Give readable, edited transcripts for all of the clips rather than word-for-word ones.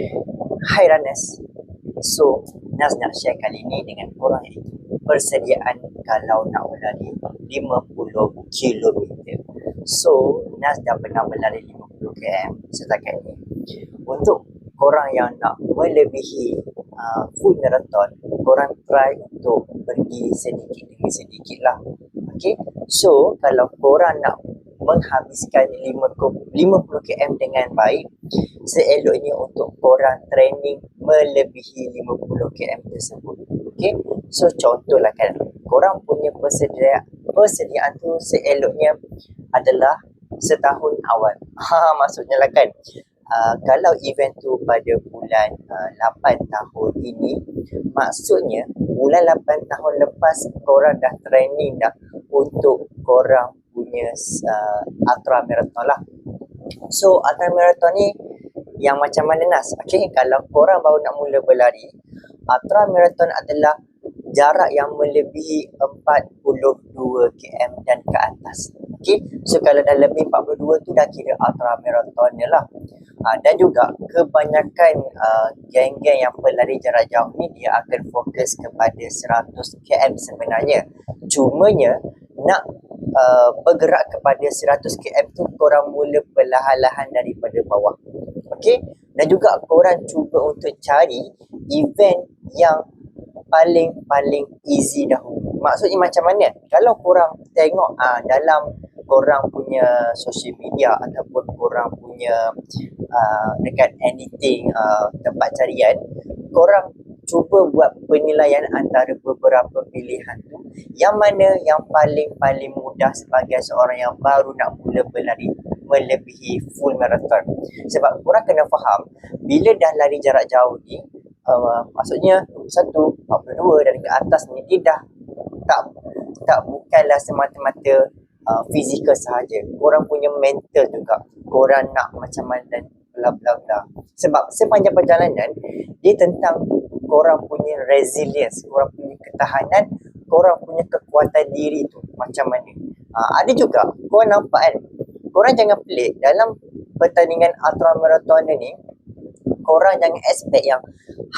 Hai Ranas. So, Nas nak share kali ni dengan korang iaitu persediaan kalau nak berlari 50 kilometer. So, Nas dah pernah berlari 50 km setakat ni. Untuk korang yang nak melebihi full marathon, korang try untuk pergi sedikit demi sedikit lah. Okay, so kalau korang nak menghabiskan 50 km dengan baik, seeloknya untuk korang training melebihi 50 km tersebut. Okay, so contohlah kan, korang punya persediaan tu seeloknya adalah setahun awal. Maksudnya lah kan, kalau event tu pada bulan 8 tahun ini, maksudnya bulan 8 tahun lepas korang dah training dah untuk korang punya ultra marathon lah. So ultra marathon ni yang macam mana Nas? Okay, kalau korang baru nak mula berlari, ultra marathon adalah jarak yang melebihi 42 km dan ke atas. Okay, so kalau dah lebih 42 tu dah kira ultra marathon je lah. Dan juga kebanyakan geng-geng yang pelari jarak jauh ni dia akan fokus kepada 100 km sebenarnya. Cumanya nak bergerak kepada 100 km tu korang mula perlahan-lahan daripada bawah. Okay, dan juga korang cuba untuk cari event yang paling easy dahulu. Maksudnya macam mana? Kalau korang tengok dalam korang punya social media ataupun korang punya dekat anything tempat carian, korang cuba buat penilaian antara beberapa pilihan tu, yang mana yang paling mudah sebagai seorang yang baru nak mula berlari melebihi full marathon. Sebab korang kena faham, bila dah lari jarak jauh ni, maksudnya 1, 42 dan ke atas ni, dia dah tak bukanlah semata-mata fizikal sahaja. Korang punya mental juga, korang nak macam mana dan bla bla bla. Sebab sepanjang perjalanan dia tentang korang punya resilience, korang punya ketahanan, korang punya kekuatan diri tu macam mana. Ada juga korang nampak kan, korang jangan pelik dalam pertandingan ultra marathon ni, korang jangan expect yang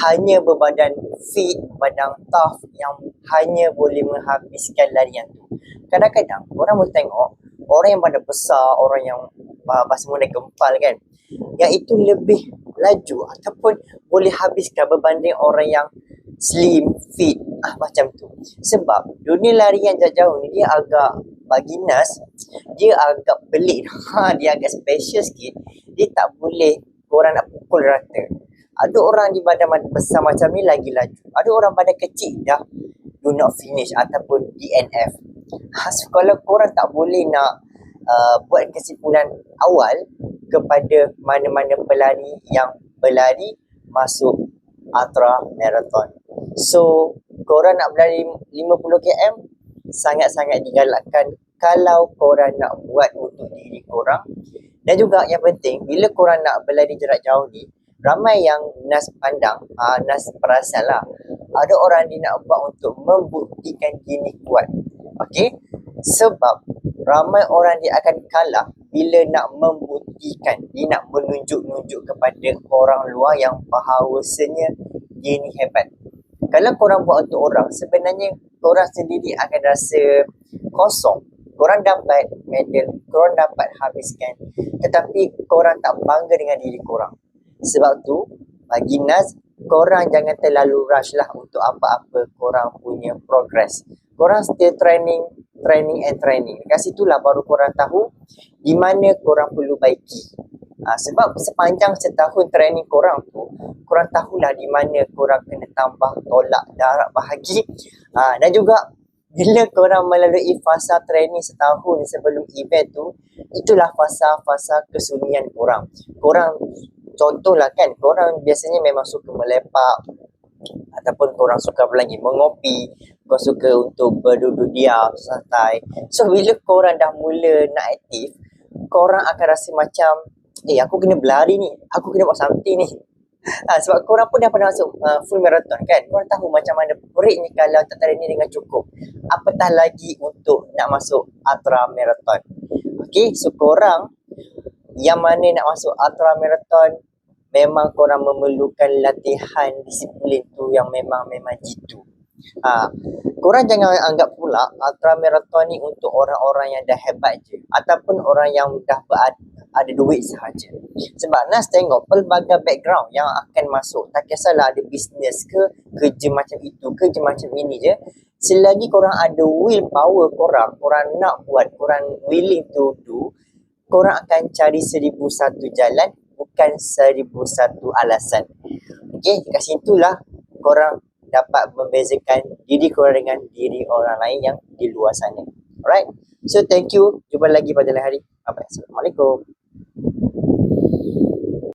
hanya berbadan fit, badan tough yang hanya boleh menghabiskan larian tu. Kadang-kadang korang boleh tengok orang yang badan besar, orang yang bahasa muda gempal kan, yang itu lebih laju ataupun boleh habiskan berbanding orang yang slim, fit, macam tu. Sebab dunia larian jarak jauh ni dia agak, bagi Nas, dia agak pelik. Dia agak special sikit. Dia tak boleh korang nak pukul rata. Ada orang di badan besar macam ni lagi laju. Ada orang badan kecil dah do not finish ataupun DNF. So, kalau korang tak boleh nak buat kesimpulan awal kepada mana-mana pelari yang berlari masuk ultra marathon. So, korang nak berlari 50 km, sangat-sangat digalakkan kalau korang nak buat untuk diri korang. Dan juga yang penting, bila korang nak berlari jarak jauh ni, ramai yang Nas pandang, Nas perasan lah, ada orang dia nak buat untuk membuktikan diri kuat. Okay, sebab ramai orang dia akan kalah bila nak membuktikan, dia nak menunjuk-nunjuk kepada orang luar yang bahawasanya dia ni hebat. Kalau korang buat untuk orang, sebenarnya korang sendiri akan rasa kosong. Korang dapat medal, korang dapat habiskan, tetapi korang tak bangga dengan diri korang. Sebab tu, bagi Nas, korang jangan terlalu rush lah untuk apa-apa korang punya progress. Korang still training. Kat situlah baru korang tahu di mana korang perlu baiki. Sebab sepanjang setahun training korang tu, korang tahulah di mana korang kena tambah tolak darah bahagi. Dan juga bila korang melalui fasa training setahun sebelum event tu, itulah fasa-fasa kesunyian korang. Korang contohlah kan, korang biasanya memang suka melepak ataupun korang suka lagi mengopi, korang suka untuk berduduk diam, santai. So bila korang dah mula nak aktif, korang akan rasa macam aku kena berlari ni, aku kena buat something ni. Sebab korang pun dah pernah masuk full marathon kan, korang tahu macam mana peritnya kalau tak training dengan cukup, apatah lagi untuk nak masuk ultra marathon. Okay, so korang yang mana nak masuk ultra marathon, memang korang memerlukan latihan disiplin tu yang memang jitu. Korang jangan anggap pula ultra marathon ni untuk orang-orang yang dah hebat je ataupun orang yang dah ada duit sahaja. Sebab Nas tengok pelbagai background yang akan masuk. Tak kisahlah ada bisnes ke, kerja macam itu, kerja macam ini je. Selagi korang ada willpower korang nak buat, korang willing to do, korang akan cari 1001 jalan, bukan 1001 alasan. Okay, kat situlah korang dapat membezakan diri korang dengan diri orang lain yang di luar sana. Alright, so thank you. Jumpa lagi pada lain hari. Bye-bye. Assalamualaikum.